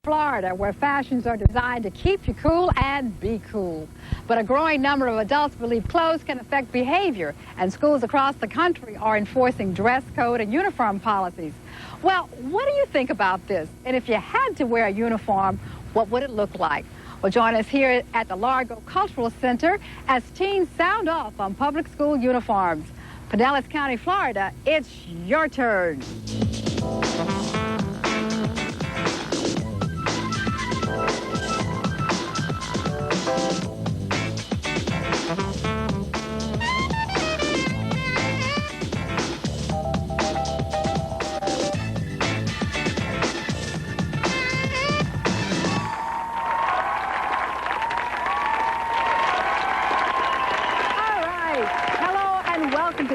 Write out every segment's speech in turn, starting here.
Florida, where fashions are designed to keep you cool and be cool. But a growing number of adults believe clothes can affect behavior, and schools across the country are enforcing dress code and uniform policies. Well, what do you think about this? And if you had to wear a uniform, what would it look like? Well, join us here at the Largo Cultural Center as teens sound off on public school uniforms. Pinellas County, Florida, it's your turn.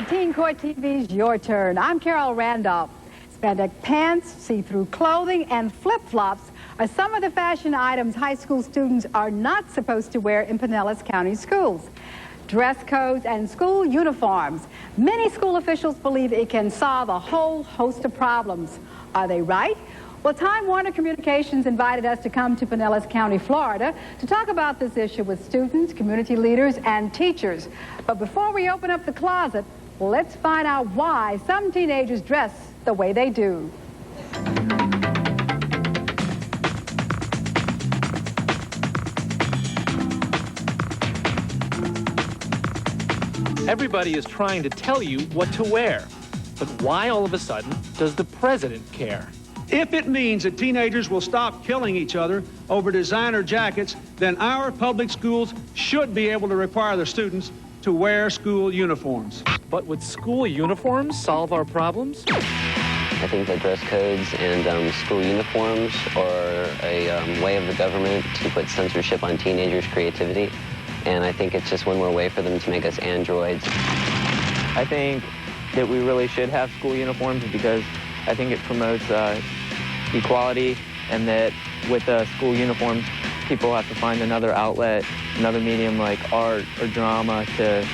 Teen Court TV's Your Turn. I'm Carol Randolph. Spandex pants, see-through clothing, and flip-flops are some of the fashion items high school students are not supposed to wear in Pinellas County schools. Dress codes and school uniforms. Many school officials believe it can solve a whole host of problems. Are they right? Well, Time Warner Communications invited us to come to Pinellas County, Florida, to talk about this issue with students, community leaders, and teachers. But before we open up the closet, let's find out why some teenagers dress the way they do. Everybody is trying to tell you what to wear. But why all of a sudden does the president care? If it means that teenagers will stop killing each other over designer jackets, then our public schools should be able to require their students to wear school uniforms. But would school uniforms solve our problems? I think that dress codes and school uniforms are a way of the government to put censorship on teenagers' creativity. And I think it's just one more way for them to make us androids. I think that we really should have school uniforms because I think it promotes equality, and that with school uniforms, people have to find another outlet, another medium like art or drama to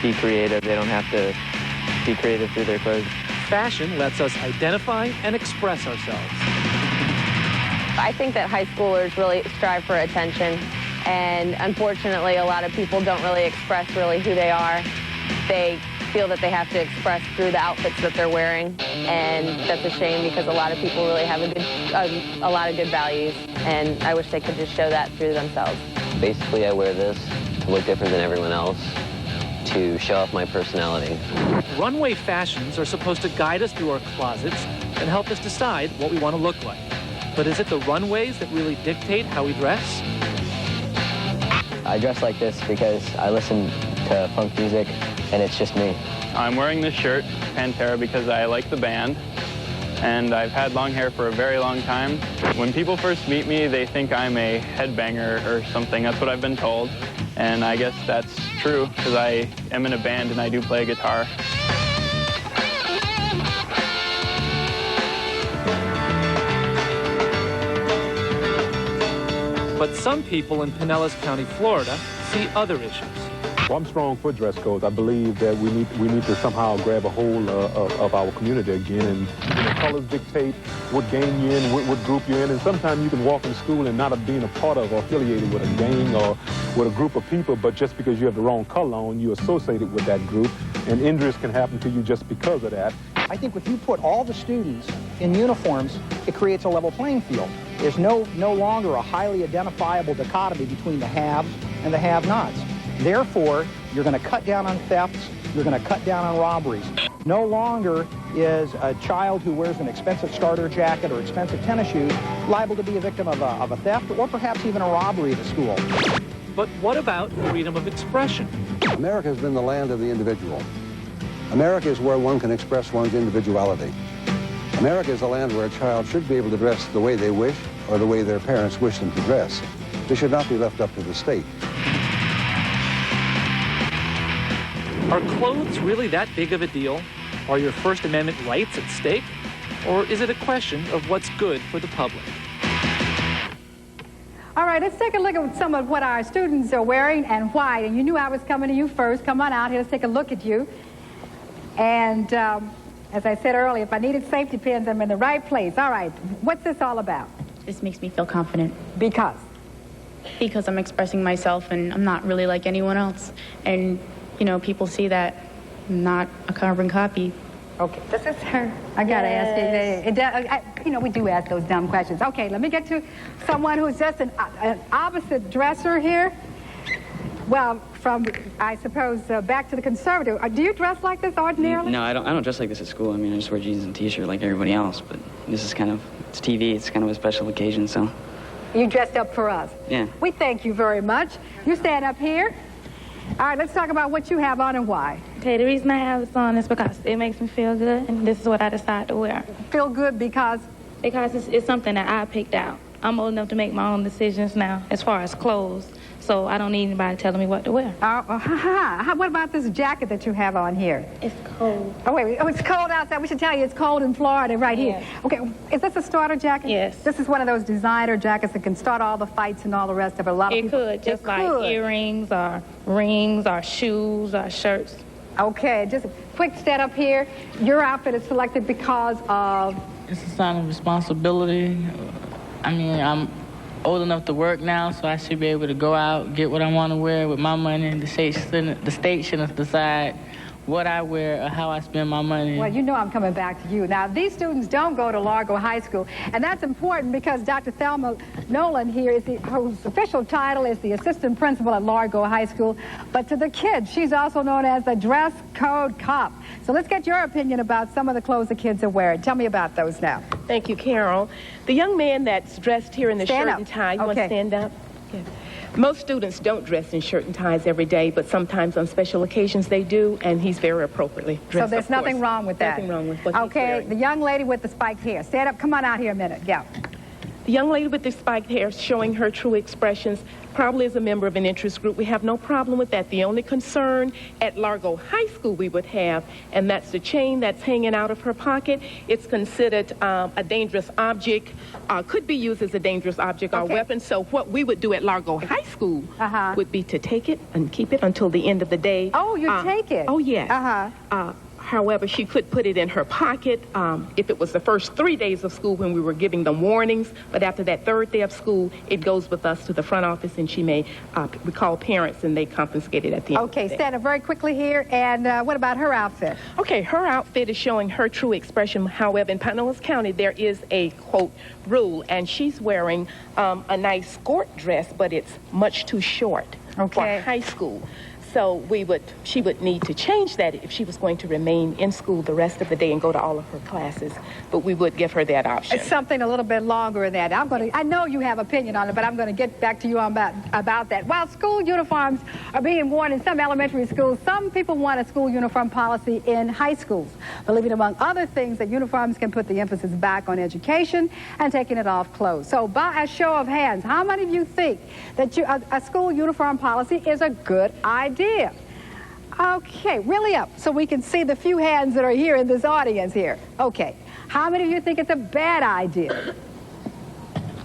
be creative. They don't have to be creative through their clothes. Fashion lets us identify and express ourselves. I think that high schoolers really strive for attention, and unfortunately a lot of people don't really express who they are. They feel that they have to express through the outfits that they're wearing, and that's a shame because a lot of people really have a lot of good values, and I wish they could just show that through themselves. Basically, I wear this to look different than everyone else, to show off my personality. Runway fashions are supposed to guide us through our closets and help us decide what we want to look like. But is it the runways that really dictate how we dress? I dress like this because I listen to funk music, and it's just me. I'm wearing this shirt, Pantera, because I like the band, and I've had long hair for a very long time. When people first meet me, they think I'm a headbanger or something. That's what I've been told, and I guess that's true because I am in a band and I do play guitar. But some people in Pinellas County, Florida, see other issues. Well, I'm strong for dress codes. I believe that we need to somehow grab a hold of our community again, and colors dictate what gang you're in, what group you're in, and sometimes you can walk in school and not being a part of or affiliated with a gang or with a group of people, but just because you have the wrong color on, you're associated with that group, and injuries can happen to you just because of that. I think if you put all the students in uniforms, it creates a level playing field. There's no longer a highly identifiable dichotomy between the haves and the have-nots. Therefore, you're going to cut down on thefts, you're going to cut down on robberies. No longer is a child who wears an expensive starter jacket or expensive tennis shoes liable to be a victim of a theft or perhaps even a robbery at a school. But what about freedom of expression? America has been the land of the individual. America is where one can express one's individuality. America is a land where a child should be able to dress the way they wish or the way their parents wish them to dress. They should not be left up to the state. Are clothes really that big of a deal? Are your First Amendment rights at stake? Or is it a question of what's good for the public? All right, let's take a look at some of what our students are wearing and why. And you knew I was coming to you first. Come on out here, let's take a look at you. And as I said earlier, if I needed safety pins, I'm in the right place. All right, what's this all about? This makes me feel confident. Because? Because I'm expressing myself and I'm not really like anyone else. And, you know, people see that I'm not a carbon copy. Okay, this is her. I gotta ask you. You know, we do ask those dumb questions. Okay, let me get to someone who's just an opposite dresser here. Well, from, I suppose, back to the conservative. Do you dress like this ordinarily? No, I don't dress like this at school. I mean, I just wear jeans and t-shirt like everybody else. But this is kind of, it's TV. It's kind of a special occasion, so. You dressed up for us. Yeah. We thank you very much. You stand up here. All right, let's talk about what you have on and why. Okay, the reason I have this on is because it makes me feel good, and this is what I decided to wear. Feel good because? Because it's something that I picked out. I'm old enough to make my own decisions now as far as clothes, so I don't need anybody telling me what to wear. What about this jacket that you have on here? It's cold. Oh, wait. Oh, it's cold outside. We should tell you it's cold in Florida right here. Okay, is this a starter jacket? Yes. This is one of those designer jackets that can start all the fights and all the rest of it. A lot of people. It could, just like earrings or rings or shoes or shirts. Okay, just a quick stand up here. Your outfit is selected because of? It's a sign of responsibility. I mean, I'm old enough to work now, so I should be able to go out, get what I want to wear with my money. The state shouldn't decide what I wear or how I spend my money. Well, you know I'm coming back to you. Now, these students don't go to Largo High School, and that's important because Dr. Thelma Nolan here, whose official title is the assistant principal at Largo High School, but to the kids, she's also known as the dress code cop. So let's get your opinion about some of the clothes the kids are wearing. Tell me about those now. Thank you, Carol. The young man that's dressed here in the shirt and tie, you want to stand up? Yes. Most students don't dress in shirt and ties every day, but sometimes on special occasions they do, and he's very appropriately dressed. So there's nothing wrong with that? Nothing wrong with what he's wearing. The young lady with the spiked hair. Stand up. Come on out here a minute. Yeah. The young lady with the spiked hair showing her true expressions probably is a member of an interest group. We have no problem with that. The only concern at Largo High School we would have, and that's the chain that's hanging out of her pocket. It's considered a dangerous object, could be used as a dangerous object or weapon. So what we would do at Largo High School would be to take it and keep it until the end of the day. Oh, you take it? Oh, yes. However, she could put it in her pocket if it was the first 3 days of school when we were giving them warnings. But after that third day of school, it goes with us to the front office, and she may we call parents, and they confiscate it at the end of the day. Okay, stand up very quickly here. And what about her outfit? Okay, her outfit is showing her true expression. However, in Pinellas County, there is a, quote, rule, and she's wearing a nice skirt dress, but it's much too short for high school. So she would need to change that if she was going to remain in school the rest of the day and go to all of her classes. But we would give her that option. It's something a little bit longer than that. I know you have opinion on it, but I'm going to get back to you about that. While school uniforms are being worn in some elementary schools, some people want a school uniform policy in high schools, believing among other things that uniforms can put the emphasis back on education and taking it off clothes. So by a show of hands, how many of you think that a school uniform policy is a good idea? Okay, really up so we can see the few hands that are here in this audience here. Okay, how many of you think it's a bad idea?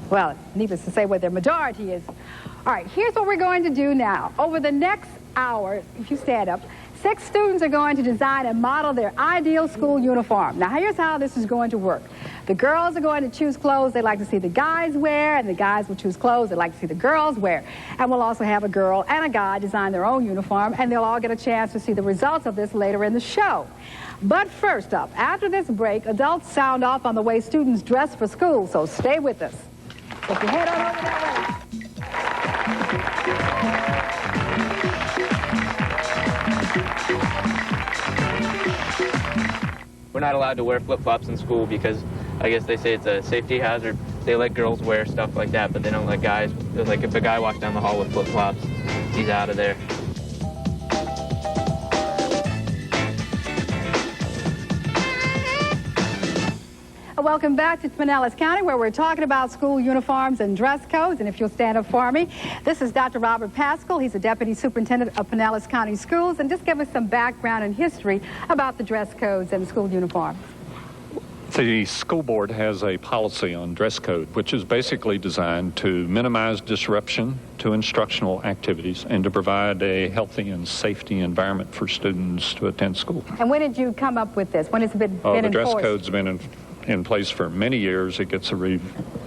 Well, needless to say what their majority is. All right, here's what we're going to do now. Over the next hour, if you stand up, 6 students are going to design and model their ideal school uniform. Now, here's how this is going to work. The girls are going to choose clothes they like to see the guys wear, and the guys will choose clothes they like to see the girls wear. And we'll also have a girl and a guy design their own uniform, and they'll all get a chance to see the results of this later in the show. But first up, after this break, adults sound off on the way students dress for school, so stay with us. If you head on over that way. We're not allowed to wear flip-flops in school because I guess they say it's a safety hazard. They let girls wear stuff like that, but they don't let guys. Like if a guy walks down the hall with flip-flops, he's out of there. Welcome back to Pinellas County, where we're talking about school uniforms and dress codes. And if you'll stand up for me, this is Dr. Robert Pascal. He's the Deputy Superintendent of Pinellas County Schools. And just give us some background and history about the dress codes and school uniforms. The school board has a policy on dress code, which is basically designed to minimize disruption to instructional activities and to provide a healthy and safety environment for students to attend school. And when did you come up with this? When has it been enforced? The dress code's been in place for many years. It gets a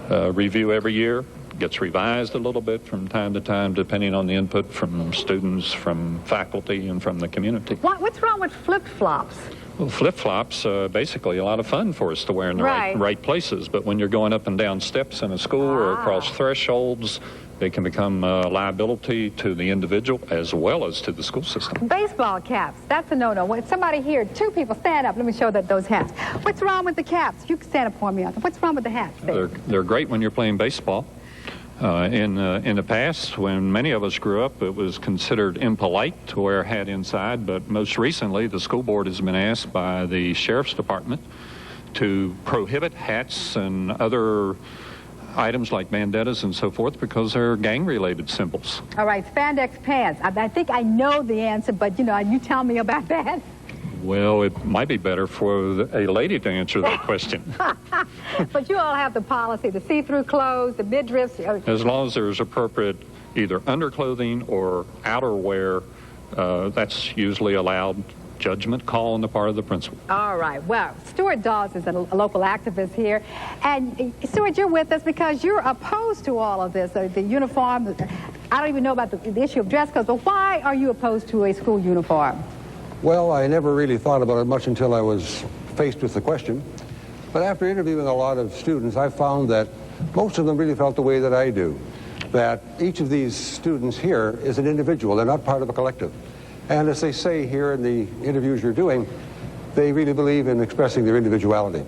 review every year. Gets revised a little bit from time to time, depending on the input from students, from faculty, and from the community. What's wrong with flip-flops? Well, flip-flops, basically a lot of fun for us to wear in the right places, but when you're going up and down steps in a school or across thresholds, they can become a liability to the individual as well as to the school system. Baseball caps, that's a no-no. When somebody here, two people, stand up. Let me show those hats. What's wrong with the caps? You can stand up for me. What's wrong with the hats? They're great when you're playing baseball. In the past, when many of us grew up, it was considered impolite to wear a hat inside, but most recently the school board has been asked by the sheriff's department to prohibit hats and other items like bandettas and so forth because they're gang-related symbols. All right, spandex pants. I think I know the answer, but you tell me about that. Well, it might be better for a lady to answer that question. But you all have the policy, the see-through clothes, the midriffs. As long as there's appropriate either underclothing or outerwear, that's usually allowed. Judgment call on the part of the principal. All right. Well, Stuart Dawes is a local activist here. And, Stuart, you're with us because you're opposed to all of this, the uniform. I don't even know about the issue of dress codes, but why are you opposed to a school uniform? Well, I never really thought about it much until I was faced with the question. But after interviewing a lot of students, I found that most of them really felt the way that I do, that each of these students here is an individual. They're not part of a collective. And as they say here in the interviews you're doing, they really believe in expressing their individuality.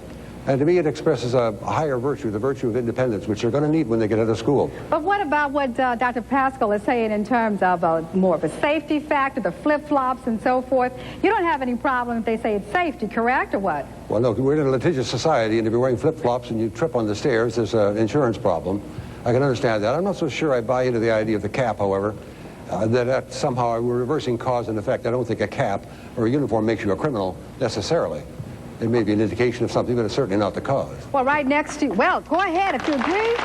And to me, it expresses a higher virtue, the virtue of independence, which they're going to need when they get out of school. But what about what Dr. Pascal is saying in terms of more of a safety factor, the flip-flops and so forth? You don't have any problem if they say it's safety, correct, or what? Well, no, we're in a litigious society, and if you're wearing flip-flops and you trip on the stairs, there's an insurance problem. I can understand that. I'm not so sure I buy into the idea of the cap, however, that somehow we're reversing cause and effect. I don't think a cap or a uniform makes you a criminal necessarily. It may be an indication of something, but it's certainly not the cause. Well, right next to you. Well, go ahead if you agree.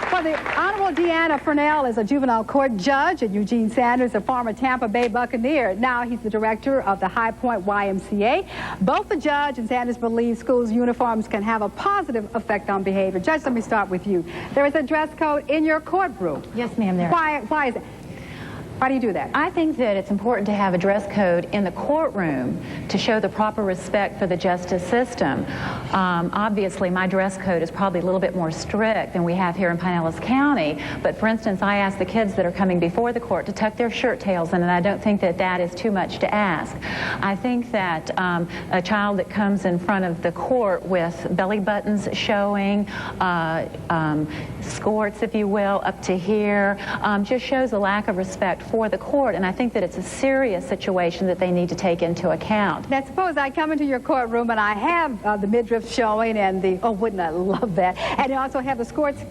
Well, the Honorable Deanna Furnell is a juvenile court judge, and Eugene Sanders, a former Tampa Bay Buccaneer. Now he's the director of the High Point YMCA. Both the judge and Sanders believe schools' uniforms can have a positive effect on behavior. Judge, let me start with you. There is a dress code in your courtroom. Yes, ma'am, there. Why is it? Why do you do that? I think that it's important to have a dress code in the courtroom to show the proper respect for the justice system. Obviously, my dress code is probably a little bit more strict than we have here in Pinellas County. But for instance, I ask the kids that are coming before the court to tuck their shirt tails in, and I don't think that that is too much to ask. I think that a child that comes in front of the court with belly buttons showing, skirts, if you will, up to here, just shows a lack of respect for the court, and I think that it's a serious situation that they need to take into account. Now, suppose I come into your courtroom and I have the midriff showing and the, oh, wouldn't I love that, and I also have the skirts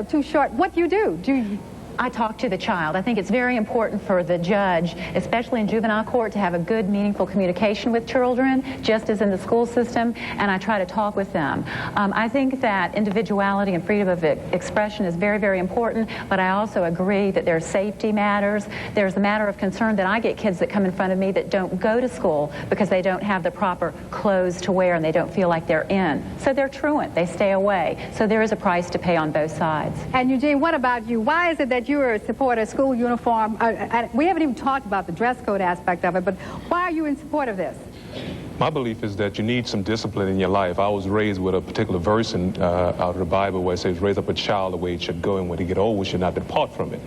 too short. What do you do? I talk to the child. I think it's very important for the judge, especially in juvenile court, to have a good, meaningful communication with children, just as in the school system, and I try to talk with them. I think that individuality and freedom of expression is very, very important, but I also agree that there's safety matters. There's a matter of concern that I get kids that come in front of me that don't go to school because they don't have the proper clothes to wear and they don't feel like they're in. So they're truant. They stay away. So there is a price to pay on both sides. And Eugene, what about you? Why is it that you are support of school uniform? We haven't even talked about the dress code aspect of it, but why are you in support of this? My belief is that you need some discipline in your life. I was raised with a particular verse out of the Bible where it says, raise up a child the way it should go, and when he get old, we should not depart from it.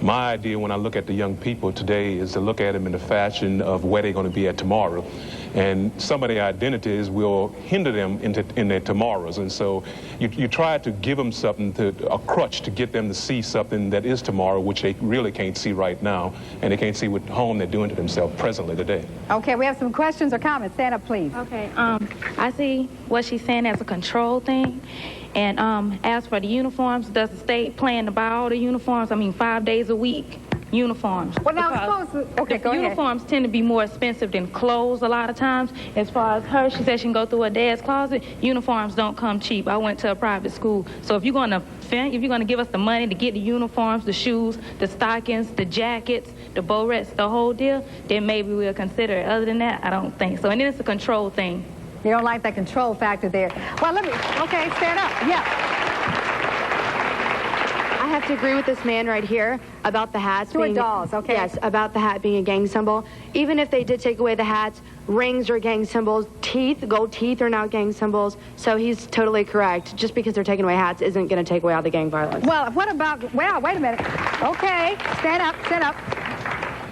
My idea when I look at the young people today is to look at them in the fashion of where they're going to be at tomorrow. And some of their identities will hinder them in their tomorrows. And so you try to give them something, a crutch to get them to see something that is tomorrow, which they really can't see right now. And they can't see what harm they're doing to themselves presently today. Okay, we have some questions or comments. Stand up, please. Okay, I see what she's saying as a control thing. And as for the uniforms, does the state plan to buy all the uniforms? I mean, 5 days a week uniforms. Well, now, okay, go ahead. Uniforms tend to be more expensive than clothes a lot of times. As far as her, she said she can go through her dad's closet. Uniforms don't come cheap. I went to a private school. So if you're going to give us the money to get the uniforms, the shoes, the stockings, the jackets, the barrettes, the whole deal, then maybe we'll consider it. Other than that, I don't think so. And then it's a control thing. You don't like that control factor there. Well, okay, stand up. Yeah. I have to agree with this man right here about the hats being dolls, okay? Yes, about the hat being a gang symbol. Even if they did take away the hats, rings are gang symbols. Gold teeth are now gang symbols. So he's totally correct. Just because they're taking away hats isn't going to take away all the gang violence. Well, what about, well, wait a minute. Okay, stand up, stand up.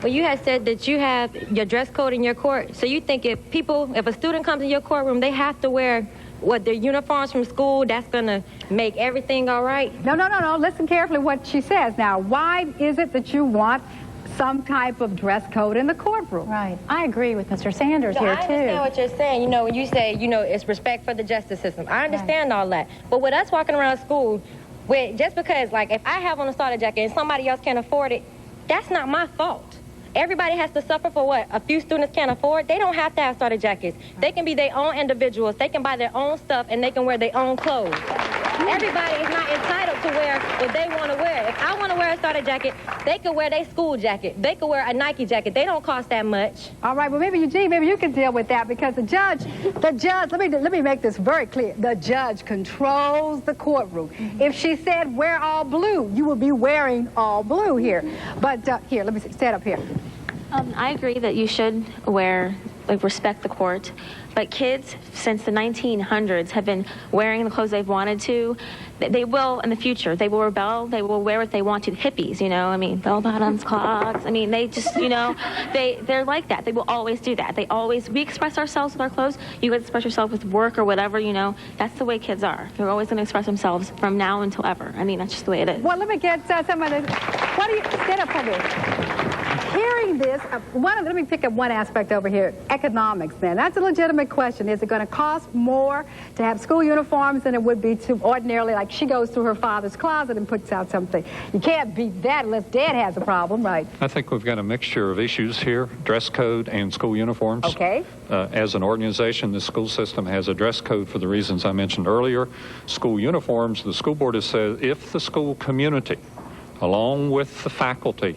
Well, you had said that you have your dress code in your court. So you think if a student comes in your courtroom, they have to wear their uniforms from school, that's going to make everything all right? No. Listen carefully what she says. Now, why is it that you want some type of dress code in the courtroom? Right. I agree with Mr. Sanders here, too. I understand what you're saying. You know, when you say, it's respect for the justice system. I understand all that. But with us walking around school, just because, like, if I have on a starter jacket and somebody else can't afford it, that's not my fault. Everybody has to suffer for what a few students can't afford. They don't have to have starter jackets. They can be their own individuals. They can buy their own stuff, and they can wear their own clothes. Everybody is not entitled to wear what they want to wear. If I want to wear a starter jacket, they can wear their school jacket. They can wear a Nike jacket. They don't cost that much. All right, well, maybe, Eugene, maybe you can deal with that, because the judge, let me make this very clear. The judge controls the courtroom. If she said wear all blue, you would be wearing all blue here. But here, let me stand up here. I agree that you should respect the court, but kids since the 1900s have been wearing the clothes they've wanted to. They will in the future. They will rebel. They will wear what they want to. The hippies, bell bottoms, clogs. They just, they're like that. They will always do that. We express ourselves with our clothes. You would express yourself with work or whatever, That's the way kids are. They're always going to express themselves from now until ever. That's just the way it is. Well, let me get some of this. What do you, stand up for this. Hearing this, let me pick up one aspect over here, economics, then. That's a legitimate question. Is it going to cost more to have school uniforms than it would be to ordinarily, like she goes through her father's closet and puts out something? You can't beat that unless Dad has a problem, right? I think we've got a mixture of issues here, dress code and school uniforms. Okay. As an organization, the school system has a dress code for the reasons I mentioned earlier. School uniforms, the school board has said if the school community, along with the faculty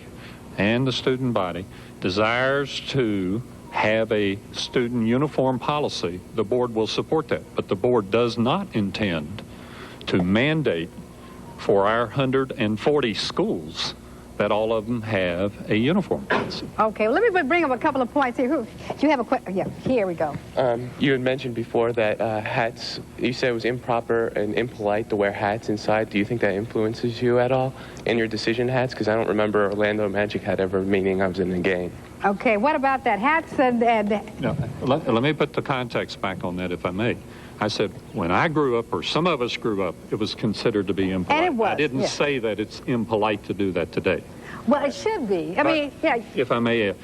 and the student body, desires to have a student uniform policy, the board will support that. But the board does not intend to mandate for our 140 schools that all of them have a uniform policy. Okay, well, let me bring up a couple of points here. Do you have a question? Yeah, here we go. You had mentioned before that hats, you said it was improper and impolite to wear hats inside. Do you think that influences you at all in your decision hats? Because I don't remember Orlando Magic hat ever meaning I was in a gang. Okay, what about that? Hats and... No, let me put the context back on that, if I may. I said, when I grew up, or some of us grew up, it was considered to be impolite. And it was, I didn't say that it's impolite to do that today. Well, it should be. Yeah. If I may,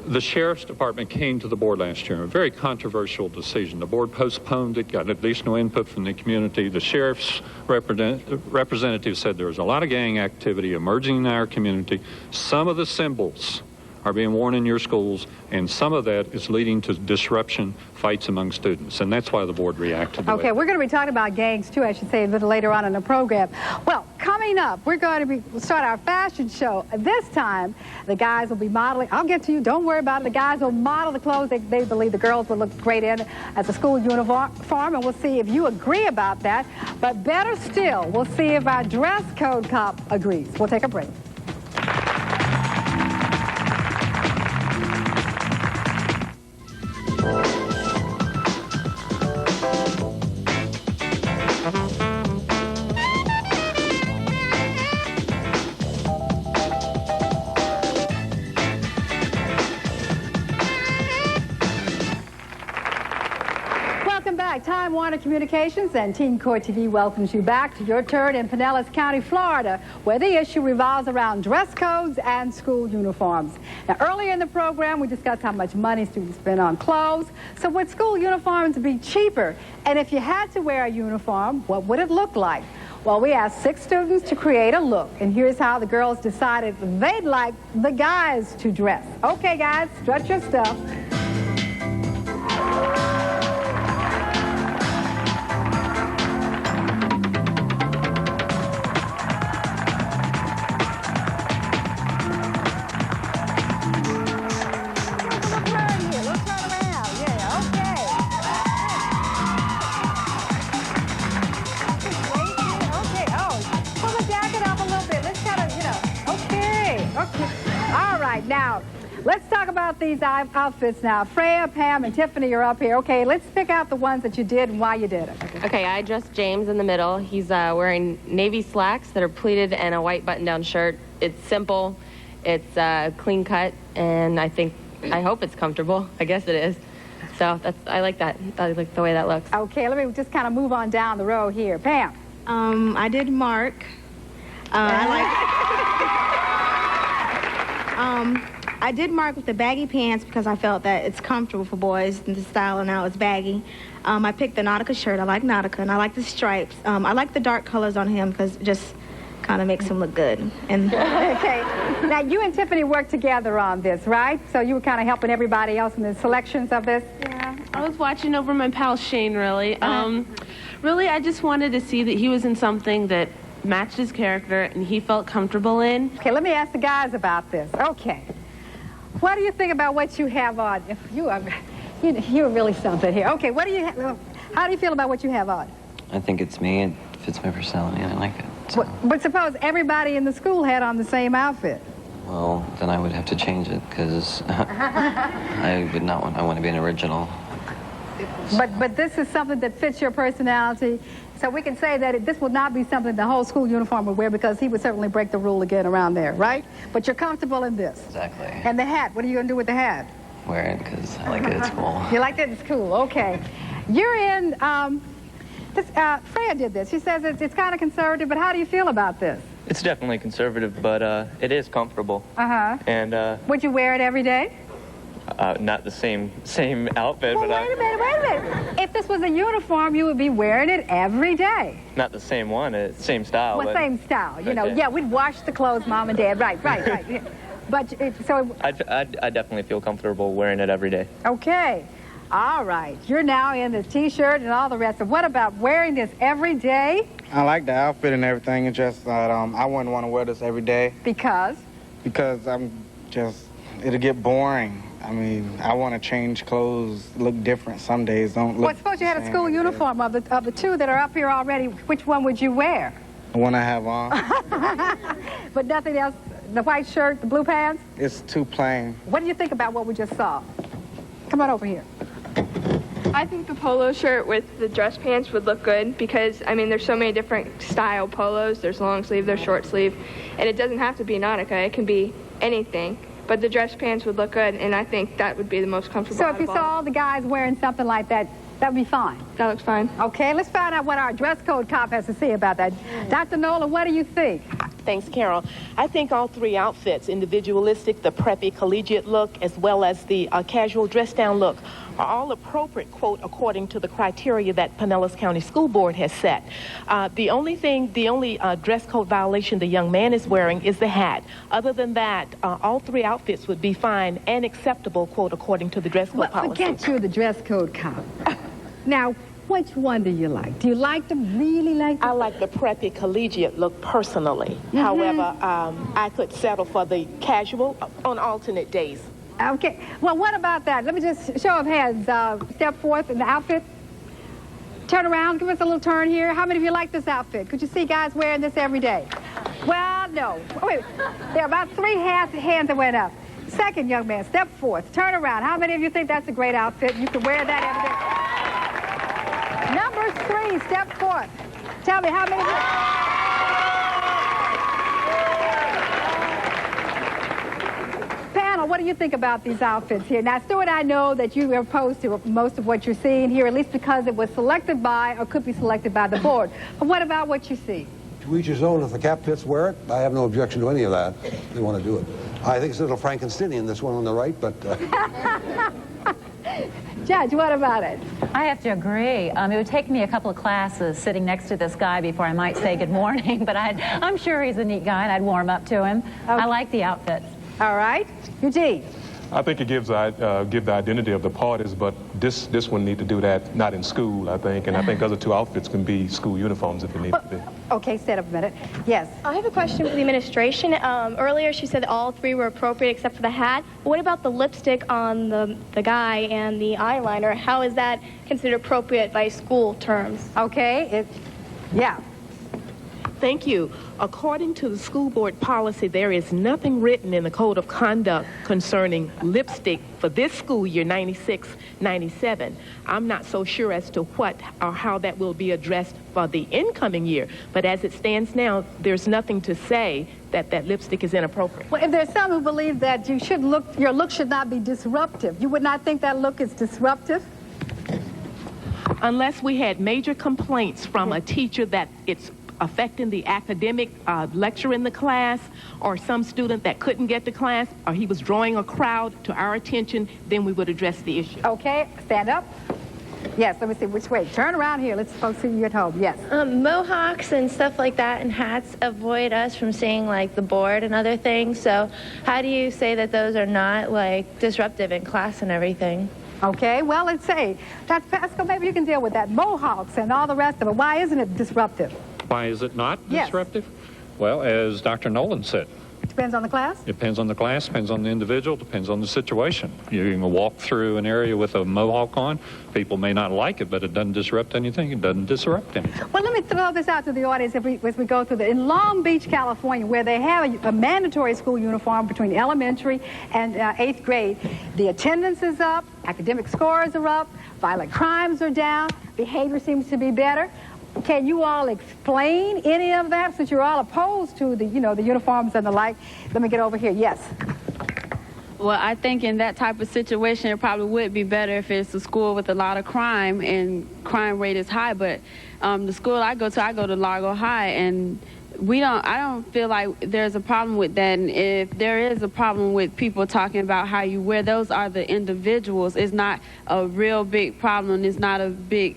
the Sheriff's Department came to the board last year, a very controversial decision. The board postponed it, got at least no input from the community. The Sheriff's representative said there was a lot of gang activity emerging in our community. Some of the symbols are being worn in your schools, and some of that is leading to disruption, fights among students, and that's why the board reacted. Okay, we're going to be talking about gangs too, I should say, a little later on in the program. Well, coming up, we're going to start our fashion show. This time, the guys will be modeling. I'll get to you. Don't worry about it. The guys will model the clothes they believe the girls will look great in at the school uniform, and we'll see if you agree about that. But better still, we'll see if our dress code cop agrees. We'll take a break. Time Warner Communications and Teen Court TV welcomes you back to Your Turn in Pinellas County, Florida, where the issue revolves around dress codes and school uniforms. Now, earlier in the program, we discussed how much money students spend on clothes. So would school uniforms be cheaper? And if you had to wear a uniform, what would it look like? Well, we asked 6 students to create a look, and here's how the girls decided they'd like the guys to dress. Okay, guys, strut your stuff. now, let's talk about these outfits now. Freya, Pam, and Tiffany are up here. Okay, let's pick out the ones that you did and why you did it. Okay, I dressed James in the middle. He's wearing navy slacks that are pleated and a white button-down shirt. It's simple, it's clean cut, and I hope it's comfortable. I guess it is. So I like that. I like the way that looks. Okay, let me just kind of move on down the row here. Pam. I did Mark. I did Mark with the baggy pants because I felt that it's comfortable for boys in the style, and now it's baggy. I picked the Nautica shirt. I like Nautica, and I like the stripes. I like the dark colors on him because it just kind of makes him look good. And okay. Now, you and Tiffany worked together on this, right? So you were kind of helping everybody else in the selections of this? Yeah. I was watching over my pal Shane, really. Really, I just wanted to see that he was in something that matched his character and he felt comfortable in. Okay, let me ask the guys about this. Okay. What do you think about what you have on? You're really something here. Okay, how do you feel about what you have on? I think it's me. It fits my personality, and I like it. So. But suppose everybody in the school had on the same outfit. Well, then I would have to change it, because I want to be an original. But this is something that fits your personality. So we can say that this would not be something the whole school uniform would wear, because he would certainly break the rule again around there, right? But you're comfortable in this. Exactly. And the hat, what are you going to do with the hat? Wear it because I like it. It's cool. You like it? It's cool. Okay. You're in, Freya did this. She says it's kind of conservative, but how do you feel about this? It's definitely conservative, but it is comfortable. Uh-huh. And would you wear it every day? Not the same outfit, well, but wait a minute. If this was a uniform, you would be wearing it every day. Not the same one, same style. Well, same style. You know, yeah, we'd wash the clothes, Mom and Dad. Right. Yeah. But I definitely feel comfortable wearing it every day. Okay. All right. You're now in the T-shirt and all the rest. What about wearing this every day? I like the outfit and everything. It's just that I wouldn't want to wear this every day. Because? Because it'll get boring. I mean, I want to change clothes, look different some days. Don't look. Well, suppose you had a school uniform of the two that are up here already. Which one would you wear? The one I have on. But nothing else? The white shirt, the blue pants? It's too plain. What do you think about what we just saw? Come on over here. I think the polo shirt with the dress pants would look good because, I mean, there's so many different style polos. There's long sleeve, there's short sleeve, and it doesn't have to be Nautica. It can be anything. But the dress pants would look good, and I think that would be the most comfortable. So if you saw all the guys wearing something like that, that would be fine? That looks fine. Okay, let's find out what our dress code cop has to say about that. Dr. Nolan, what do you think? Thanks, Carol. I think all three outfits, individualistic, the preppy collegiate look, as well as the casual dress-down look, are all appropriate, quote, according to the criteria that Pinellas County School Board has set. The only dress code violation the young man is wearing is the hat. Other than that, all three outfits would be fine and acceptable, quote, according to the dress code policy. Forget you're the dress code cop. Now, which one do you like? Do you really like them? I like the preppy collegiate look personally. However, I could settle for the casual on alternate days. Okay. Well, what about that? Let me just show of hands. Step forth in the outfit. Turn around. Give us a little turn here. How many of you like this outfit? Could you see guys wearing this every day? Well, no. Oh, wait. There are about 3 hands that went up. Second young man, step forth. Turn around. How many of you think that's a great outfit? You can wear that every day. Number 3, step forth. Tell me how many of you... Panel, what do you think about these outfits here? Now, Stuart, I know that you are opposed to most of what you're seeing here, at least because it was selected by or could be selected by the board. But what about what you see? To each his own. If the cap fits, wear it. I have no objection to any of that. They want to do it. I think it's a little Frankensteinian, this one on the right, but... Judge, what about it? I have to agree. It would take me a couple of classes sitting next to this guy before I might say good morning, but I'm sure he's a neat guy and I'd warm up to him. Okay. I like the outfits. All right. Eugene? I think it gives give the identity of the parties, but this one need to do that not in school, I think, and I think other two outfits can be school uniforms if it needs to be. Okay, stand up a minute. Yes. I have a question for the administration. Earlier she said that all 3 were appropriate except for the hat. What about the lipstick on the guy and the eyeliner? How is that considered appropriate by school terms? Okay, yeah. Thank you. According to the school board policy, there is nothing written in the code of conduct concerning lipstick for this school year, 96-97. I'm not so sure as to what or how that will be addressed for the incoming year, but as it stands now, there's nothing to say that that lipstick is inappropriate. Well, if there's some who believe that your look should not be disruptive, you would not think that look is disruptive? Unless we had major complaints from a teacher that it's affecting the academic lecture in the class, or some student that couldn't get to class, or he was drawing a crowd to our attention, then we would address the issue. Okay, stand up. Yes, let me see which way. Turn around here. Let's folks see you at home. Yes. Mohawks and stuff like that and hats avoid us from seeing like the board and other things. So how do you say that those are not like disruptive in class and everything? Okay, well, let's say, Dr. Pascal, maybe you can deal with that. Mohawks and all the rest of it. Why isn't it disruptive? Why is it not Yes. disruptive? Well, as Dr. Nolan said, Depends on the class? it depends on the class, depends on the individual, depends on the situation. You can walk through an area with a mohawk on. People may not like it, but it doesn't disrupt anything. It doesn't disrupt anything. Well, let me throw this out to the audience as we go through in Long Beach, California, where they have a mandatory school uniform between elementary and 8th grade. The attendance is up, academic scores are up, violent crimes are down, behavior seems to be better. Can you all explain any of that, since you're all opposed to the uniforms and the like? Let me get over here. Yes. Well, I think in that type of situation, it probably would be better if it's a school with a lot of crime and crime rate is high. But the school I go to Largo High, and I don't feel like there's a problem with that. And if there is a problem with people talking about how you wear, those are the individuals. It's not a real big problem. It's not a big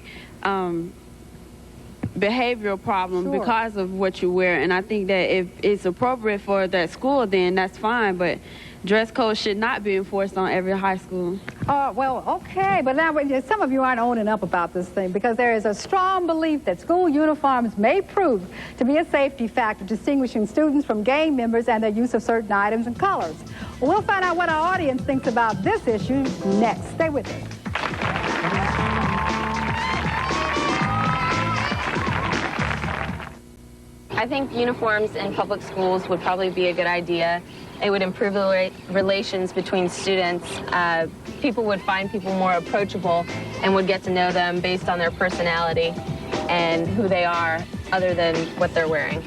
behavioral problem because of what you wear. And I think that if it's appropriate for that school, then that's fine. But dress code should not be enforced on every high school. Well, okay, but now some of you aren't owning up about this thing, because there is a strong belief that school uniforms may prove to be a safety factor distinguishing students from gang members and their use of certain items and colors. Well, we'll find out what our audience thinks about this issue next. Stay with us. I think uniforms in public schools would probably be a good idea. It would improve the relations between students. People would find people more approachable and would get to know them based on their personality and who they are, other than what they're wearing.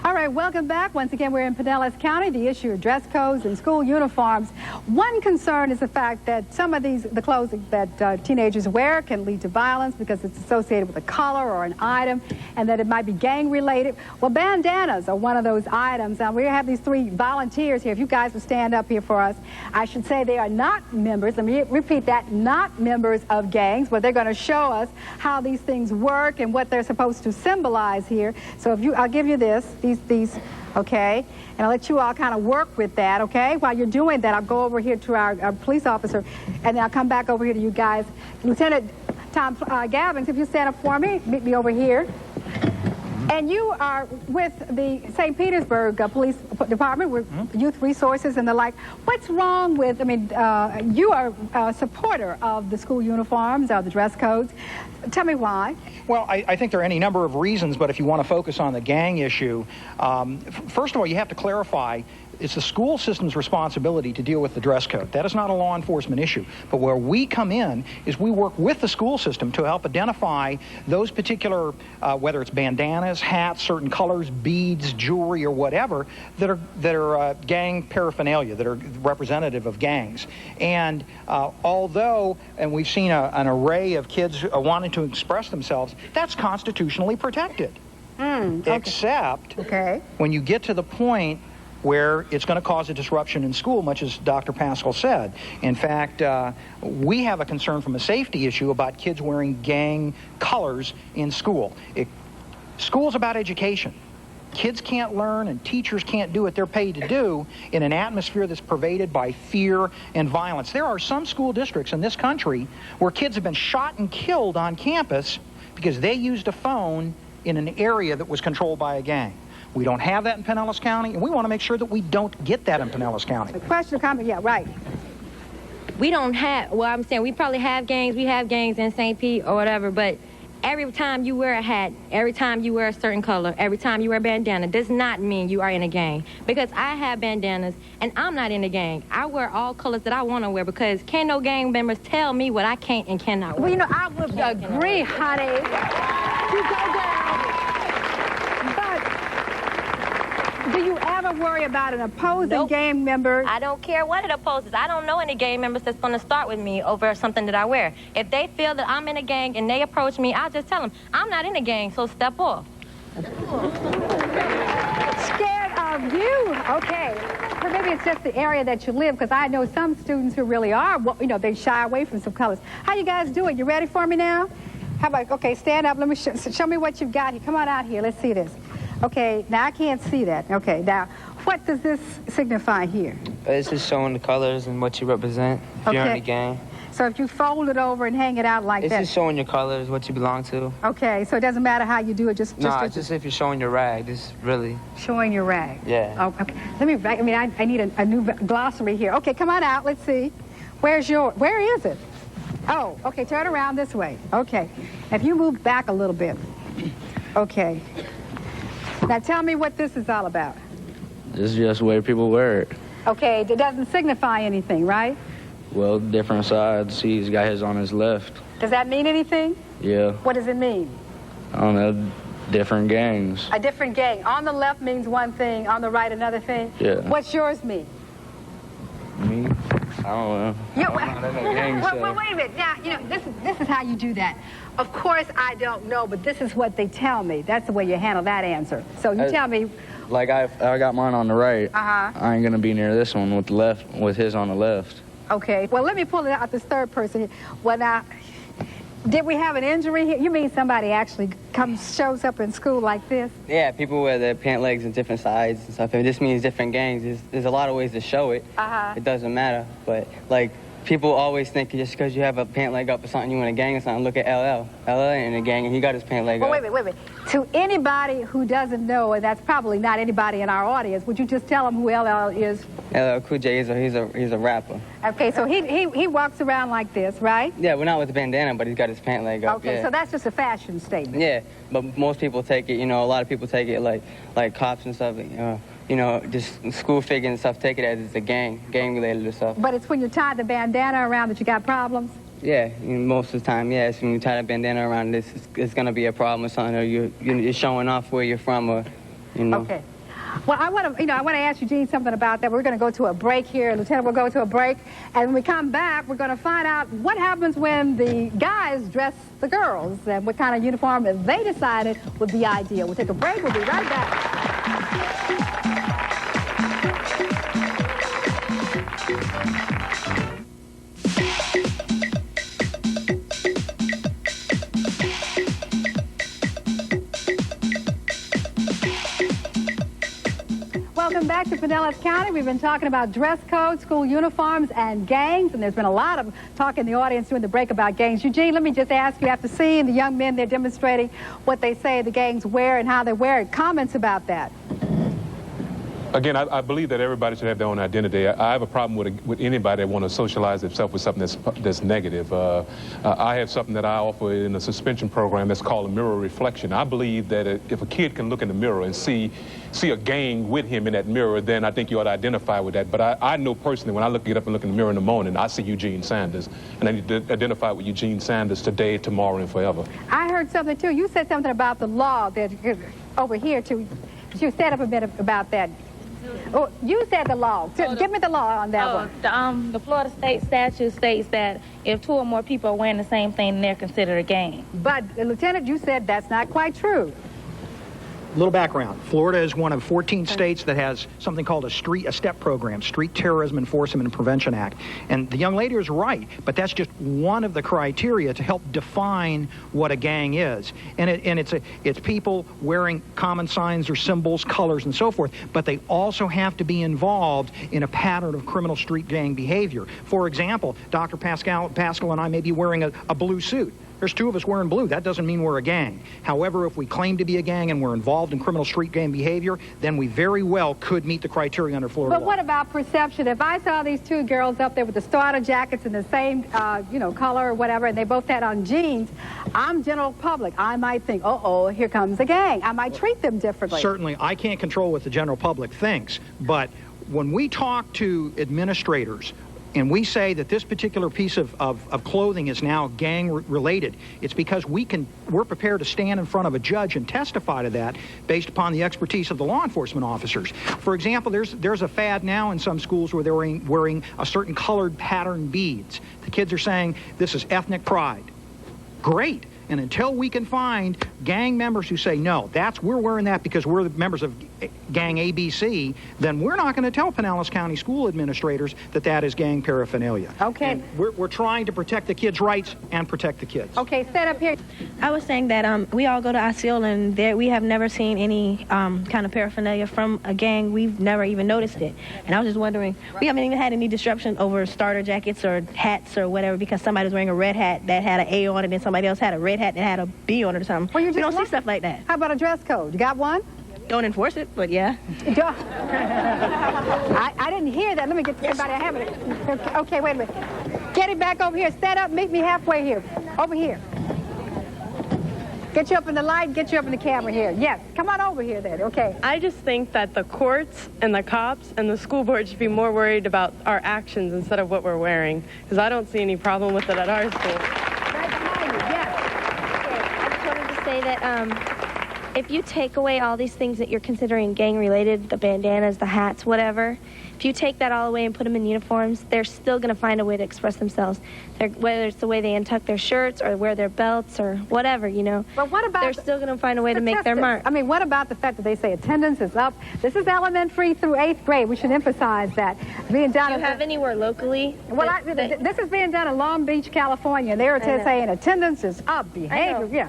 All right, welcome back. Once again, we're in Pinellas County, the issue of dress codes and school uniforms. One concern is the fact that some of the clothing that teenagers wear can lead to violence because it's associated with a color or an item, and that it might be gang-related. Well, bandanas are one of those items. Now, we have these 3 volunteers here. If you guys would stand up here for us. I should say they are not members. Let me repeat that, not members of gangs, but they're going to show us how these things work and what they're supposed to symbolize here. So I'll give you these, okay? And I'll let you all kind of work with that, okay? While you're doing that, I'll go over here to our police officer, and then I'll come back over here to you guys. Lieutenant Tom Gabbins, if you stand up for me, meet me over here. And you are with the St. Petersburg Police Department, with youth resources and the like. What's wrong with, you are a supporter of the school uniforms, or the dress codes. Tell me why. Well, I think there are any number of reasons, but if you want to focus on the gang issue, first of all, you have to clarify it's the school system's responsibility to deal with the dress code. That is not a law enforcement issue. But where we come in is we work with the school system to help identify those particular, whether it's bandanas, hats, certain colors, beads, jewelry, or whatever, that are gang paraphernalia, that are representative of gangs. And although, and we've seen an array of kids wanting to express themselves, that's constitutionally protected. Okay. Except when you get to the point where it's going to cause a disruption in school, much as Dr. Pascal said. In fact, we have a concern from a safety issue about kids wearing gang colors in school. School's about education. Kids can't learn and teachers can't do what they're paid to do in an atmosphere that's pervaded by fear and violence. There are some school districts in this country where kids have been shot and killed on campus because they used a phone in an area that was controlled by a gang. We don't have that in Pinellas County, and we want to make sure that we don't get that in Pinellas County. Question or comment? Yeah, right. We don't have, well, I'm saying we probably have gangs. We have gangs in St. Pete or whatever, but every time you wear a hat, every time you wear a certain color, every time you wear a bandana does not mean you are in a gang. Because I have bandanas and I'm not in a gang. I wear all colors that I want to wear because can't no gang members tell me what I can't and cannot wear. Well, you know, I would agree, honey. You go down. But do you ever worry about an opposing gang member? I don't care what it opposes. I don't know any gang members that's going to start with me over something that I wear. If they feel that I'm in a gang and they approach me, I'll just tell them, I'm not in a gang, so step off. Scared of you? Okay. Or maybe it's just the area that you live, because I know some students who really are, well, you know, they shy away from some colors. How you guys doing? You ready for me now? How about, okay, stand up. Let me show me what you've got here. Come on out here. Let's see this. Okay, now I can't see that. Okay, now, what does this signify here? It's just showing the colors and what you represent if you're in the gang. So if you fold it over and hang it out like that. It's just showing your colors, what you belong to. Okay, so it doesn't matter how you do it, just just if you're showing your rag, just really. Showing your rag. Yeah. Oh, okay. Let me, I mean, I need a new glossary here. Okay, come on out, let's see. Where is it? Oh, okay, turn around this way. Okay. If you move back a little bit. Okay. Now tell me what this is all about. This is just where people wear it. Okay, it doesn't signify anything, right? Well, different sides. He's got his on his left. Does that mean anything? Yeah. What does it mean? I don't know. Different gangs. A different gang. On the left means one thing, on the right another thing? Yeah. What's yours mean? Me? I don't know. I'm not in a gang, so. Well, wait a minute. Now, you know, this is how you do that. Of course, I don't know, but this is what they tell me. That's the way you handle that answer. So you tell me. Like I got mine on the right. Uh-huh. I ain't gonna be near this one with the left, with his on the left. Okay. Well, let me pull it out this third person. Well, now, did we have an injury here? You mean somebody actually shows up in school like this? Yeah, people wear their pant legs in different sizes and stuff. It just means different gangs. There's a lot of ways to show it. Uh-huh. It doesn't matter. But, like, people always think just because you have a pant leg up or something, you in a gang or something. Look at LL. LL ain't in a gang, and he got his pant leg up. Wait a minute. To anybody who doesn't know, and that's probably not anybody in our audience, would you just tell them who LL is? LL Cool J, he's a rapper. Okay, so he walks around like this, right? Yeah, well, not with a bandana, but he's got his pant leg up. Okay, yeah. so that's just a fashion statement. Yeah, but most people take it, you know, a lot of people take it like cops and stuff, you know, just school figure and stuff, take it as it's a gang-related or stuff. But it's when you tie the bandana around that you got problems? Yeah, most of the time, yeah. It's when you tie the bandana around this, it's going to be a problem or something, or you're showing off where you're from, or, you know. Okay. Well, I want to ask Eugene something about that. We're going to go to a break here. Lieutenant, we'll go to a break. And when we come back, we're going to find out what happens when the guys dress the girls and what kind of uniform they decided would be ideal. We'll take a break. We'll be right back. Welcome back to Pinellas County. We've been talking about dress code, school uniforms, and gangs, and there's been a lot of talk in the audience during the break about gangs. Eugene, let me just ask you, after seeing the young men there demonstrating what they say the gangs wear and how they wear it, comments about that? Again, I believe that everybody should have their own identity. I have a problem with anybody that want to socialize themselves with something that's negative. I have something that I offer in a suspension program that's called a mirror reflection. I believe that if a kid can look in the mirror and see a gang with him in that mirror, then I think you ought to identify with that. But I know personally, when I get up and look in the mirror in the morning, I see Eugene Sanders, and I need to identify with Eugene Sanders today, tomorrow, and forever. I heard something, too. You said something about the law that over here, too. You said up a bit about that. Oh, you said the law. Give me the law on that one. The Florida state statute states that if two or more people are wearing the same thing, they're considered a gang. But, Lieutenant, you said that's not quite true. A little background. Florida is one of 14 states that has something called a STEP program, Street Terrorism Enforcement and Prevention Act. And the young lady is right, but that's just one of the criteria to help define what a gang is. And it's people wearing common signs or symbols, colors, and so forth, but they also have to be involved in a pattern of criminal street gang behavior. For example, Dr. Pascal and I may be wearing a blue suit. There's 2 of us wearing blue. That doesn't mean we're a gang. However, if we claim to be a gang and we're involved in criminal street gang behavior, then we very well could meet the criteria under Florida law. But what about perception? If I saw these 2 girls up there with the starter jackets in the same, color or whatever, and they both had on jeans, I'm general public. I might think, uh-oh, here comes a gang. I might treat them differently. Certainly, I can't control what the general public thinks, but when we talk to administrators and we say that this particular piece of clothing is now gang-related, it's because we're prepared to stand in front of a judge and testify to that based upon the expertise of the law enforcement officers. For example, there's a fad now in some schools where they're wearing a certain colored pattern beads. The kids are saying this is ethnic pride. Great. And until we can find gang members who say, no, we're wearing that because we're the members of gang ABC, then we're not going to tell Pinellas County school administrators that that is gang paraphernalia. Okay. And we're trying to protect the kids' rights and protect the kids. Okay, stand up here. I was saying that we all go to Osceola, and we have never seen any kind of paraphernalia from a gang. We've never even noticed it. And I was just wondering, we haven't even had any disruption over starter jackets or hats or whatever because somebody was wearing a red hat that had an A on it and somebody else had a red hat that had a B on it or something. Well, we don't see stuff like that. How about a dress code? You got one? Don't enforce it, but yeah. I didn't hear that. Let me get to somebody. I have it. Okay, wait a minute. Get it back over here. Stand up. Meet me halfway here. Over here. Get you up in the light. Get you up in the camera here. Yes. Come on over here then. Okay. I just think that the courts and the cops and the school board should be more worried about our actions instead of what we're wearing. Because I don't see any problem with it at our school. Right behind you. Yes. I just wanted to say that if you take away all these things that you're considering gang-related, the bandanas, the hats, whatever, if you take that all away and put them in uniforms, they're still going to find a way to express themselves. Whether it's the way they untuck their shirts or wear their belts or whatever, But what about... They're still going to find a way to make their mark. I mean, what about the fact that they say attendance is up? This is elementary through 8th grade. We should emphasize that. Being done. Do you have anywhere locally? Well, this is being done in Long Beach, California. They were saying attendance is up, behavior, yeah.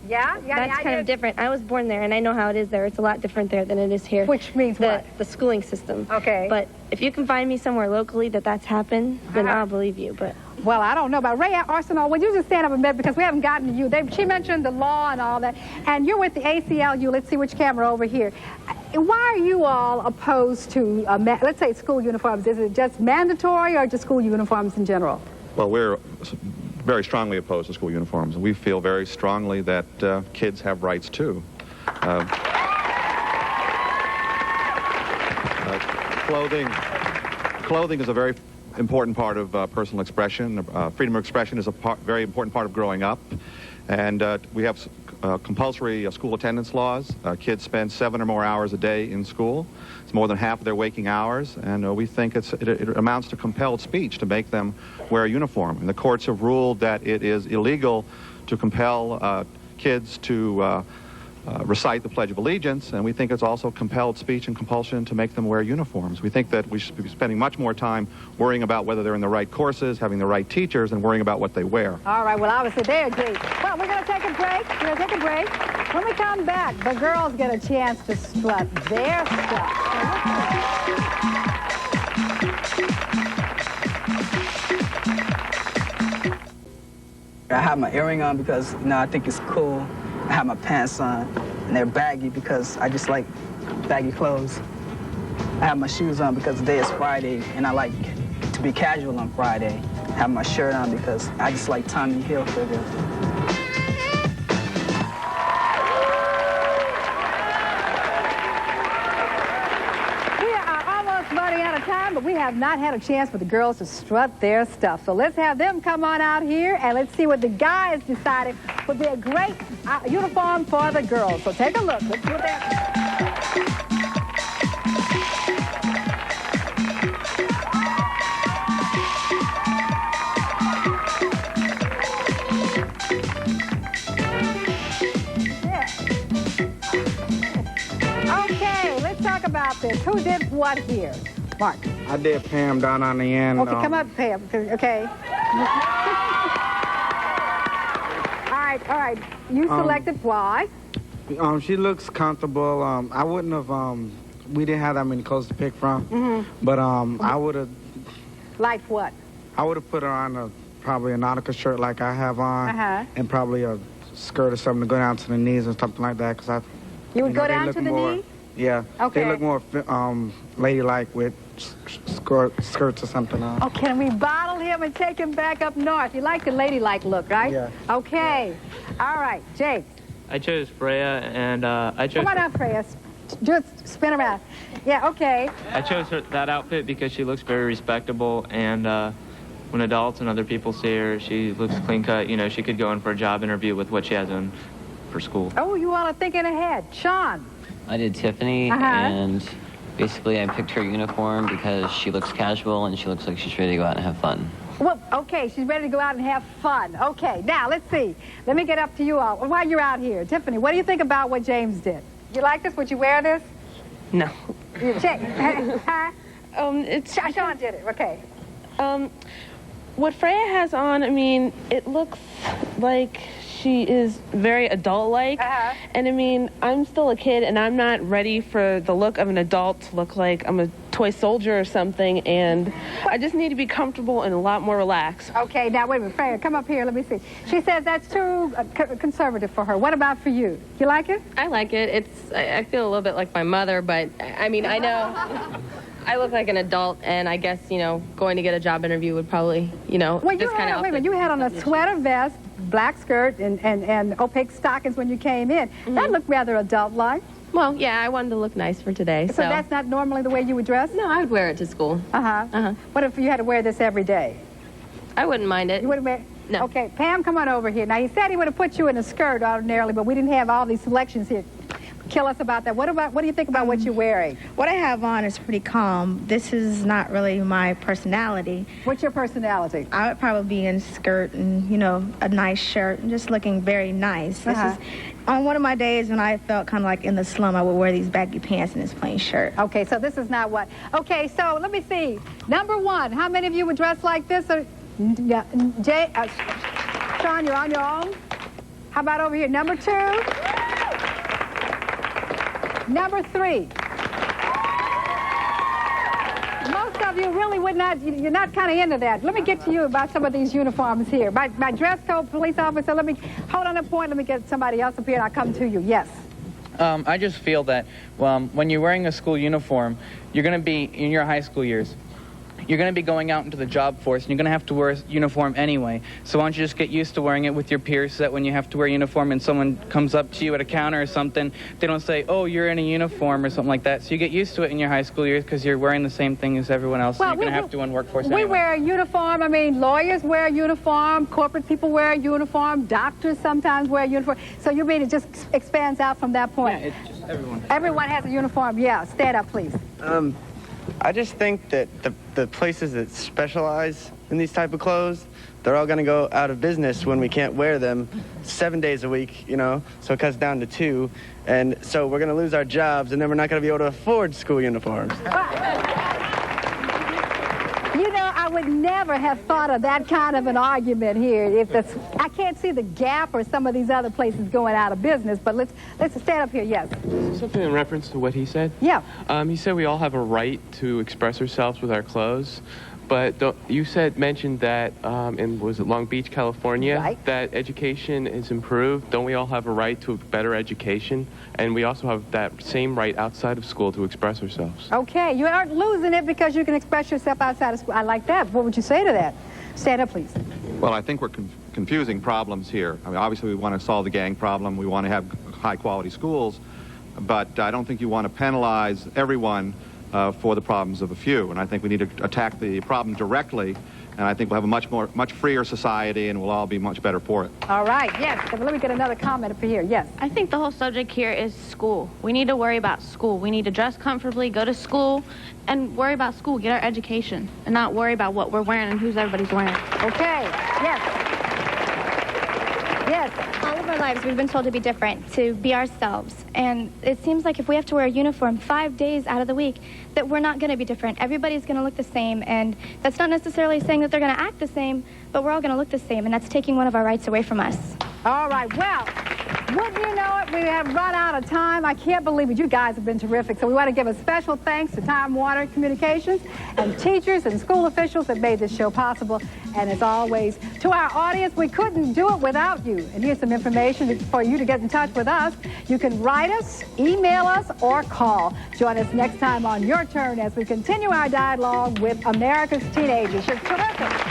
That's kind of different. I was born there, and I know how it is there. It's a lot different there than it is here. Which means what? The schooling system. Okay. But if you can find me somewhere locally that's happened, then I'll believe you. But well, I don't know about Ray Arsenal. Would you just stand up a minute because we haven't gotten to you? She mentioned the law and all that, and you're with the ACLU. Let's see which camera over here. Why are you all opposed to, let's say, school uniforms? Is it just mandatory or just school uniforms in general? Well, we're very strongly opposed to school uniforms, and we feel very strongly that kids have rights too. Clothing is a very important part of personal expression. Freedom of expression is a very important part of growing up, and we have compulsory school attendance laws. Kids spend 7 or more hours a day in school. It's more than half of their waking hours, and we think it amounts to compelled speech to make them wear a uniform. And the courts have ruled that it is illegal to compel kids to recite the Pledge of Allegiance, and we think it's also compelled speech and compulsion to make them wear uniforms. We think that we should be spending much more time worrying about whether they're in the right courses, having the right teachers, and worrying about what they wear. All right, well, obviously they agree. Well, we're going to take a break. When we come back, the girls get a chance to strut their stuff. I have my earring on because, I think it's cool. I have my pants on, and they're baggy because I just like baggy clothes. I have my shoes on because today is Friday, and I like to be casual on Friday. I have my shirt on because I just like Tommy Hilfiger. But we have not had a chance for the girls to strut their stuff. So let's have them come on out here and let's see what the guys decided would be a great uniform for the girls. So take a look. Let's see what Okay, let's talk about this. Who did what here? Mark. I did Pam down on the end. Okay, come up, Pam. Okay. All right. You selected why? She looks comfortable. I wouldn't have, we didn't have that many clothes to pick from. But I would have... Like what? I would have put her on a probably a nautical shirt like I have on, and probably a skirt or something to go down to the knees or something like that. Cause you would go down to the knee? Yeah. Okay. They look more ladylike with skirts or something on. Oh, can we bottle him and take him back up north? You like the ladylike look, right? Yeah. Okay. All right, Jake. I chose Freya, and I chose... Come on up, Freya. Just spin around. Yeah, okay. I chose that outfit because she looks very respectable, and when adults and other people see her, she looks clean-cut. You know, she could go in for a job interview with what she has on for school. Oh, you all are thinking ahead. Sean. I did Tiffany, and basically I picked her uniform because she looks casual and she looks like she's ready to go out and have fun. Well, okay, she's ready to go out and have fun. Okay, now, let's see. Let me get up to you all. While you're out here, Tiffany, what do you think about what James did? You like this? Would you wear this? No. Sean did it. Okay. What Freya has on, I mean, it looks like she is very adult-like. And I mean, I'm still a kid, and I'm not ready for the look of an adult to look like I'm a toy soldier or something, and I just need to be comfortable and a lot more relaxed. Okay, now wait a minute, Freya, come up here, let me see. She says that's too conservative for her. What about for you? You like it? I like it. I feel a little bit like my mother, but I mean, I know I look like an adult, and I guess, you know, going to get a job interview would probably, you know, well, this kind of wait a minute, you had on a sweater vest, black skirt, and opaque stockings when you came in. That looked rather adult-like. Well, yeah, I wanted to look nice for today. So that's not normally the way you would dress? No, I would wear it to school. What if you had to wear this every day? I wouldn't mind it. You wouldn't wear? No. Okay, Pam, come on over here. Now, he said he would have put you in a skirt ordinarily, but we didn't have all these selections here. Kill us about that. What do you think about what you're wearing? What I have on is pretty calm. This is not really my personality. What's your personality? I would probably be in a skirt and, you know, a nice shirt and just looking very nice. This is on one of my days when I felt kind of like in the slum, I would wear these baggy pants and this plain shirt. Okay, so this is not what. Okay, so let me see. Number one, how many of you would dress like this? Sean, you're on your own? How about over here? Number two? Number three. Most of you really would not, you're not kind of into that. Let me get to you about some of these uniforms here. My dress code police officer, let me, hold on a point, let me get somebody else up here and I'll come to you. Yes. I just feel that when you're wearing a school uniform, you're going to be, in your high school years, you're going to be going out into the job force, and you're going to have to wear a uniform anyway. So why don't you just get used to wearing it with your peers so that when you have to wear a uniform and someone comes up to you at a counter or something, they don't say, oh, you're in a uniform or something like that. So you get used to it in your high school years because you're wearing the same thing as everyone else. Well, so you're going to have to in workforce anyway. We wear a uniform. I mean, lawyers wear a uniform. Corporate people wear a uniform. Doctors sometimes wear a uniform. So you mean it just expands out from that point? Yeah, it's just everyone. Everyone has a uniform. Yeah, stand up, please. I just think that the places that specialize in these type of clothes, they're all going to go out of business when we can't wear them 7 days a week, you know, so it cuts down to 2. And so we're going to lose our jobs, and then we're not going to be able to afford school uniforms. You know, I would never have thought of that kind of an argument here. I can't see the Gap or some of these other places going out of business, but let's stand up here, yes. Something in reference to what he said? Yeah. He said we all have a right to express ourselves with our clothes, but you mentioned that in, was it Long Beach, California, that education is improved. Don't we all have a right to a better education? And we also have that same right outside of school to express ourselves. Okay, you aren't losing it because you can express yourself outside of school. I like that. What would you say to that? Stand up, please. Well, I think we're confusing problems here. I mean, obviously we want to solve the gang problem. We want to have high-quality schools, but I don't think you want to penalize everyone for the problems of a few. And I think we need to attack the problem directly, and I think we'll have a much freer society, and we'll all be much better for it. All right, yes. Let me get another comment up here. Yes. I think the whole subject here is school. We need to worry about school. We need to dress comfortably, go to school, and worry about school, get our education, and not worry about what we're wearing and who's everybody's wearing. Okay, yes. Yes. All of our lives, we've been told to be different, to be ourselves. And it seems like if we have to wear a uniform 5 days out of the week, that we're not going to be different. Everybody's going to look the same. And that's not necessarily saying that they're going to act the same, but we're all going to look the same. And that's taking one of our rights away from us. All right. Well, Wouldn't you know it, we have run out of time. I can't believe it. You guys have been terrific. So we want to give a special thanks to Time Warner Communications and teachers and school officials that made this show possible. And as always, to our audience, we couldn't do it without you. And here's some information for you to get in touch with us. You can write us, email us, or call. Join us next time on Your Turn as we continue our dialogue with America's teenagers. You're terrific.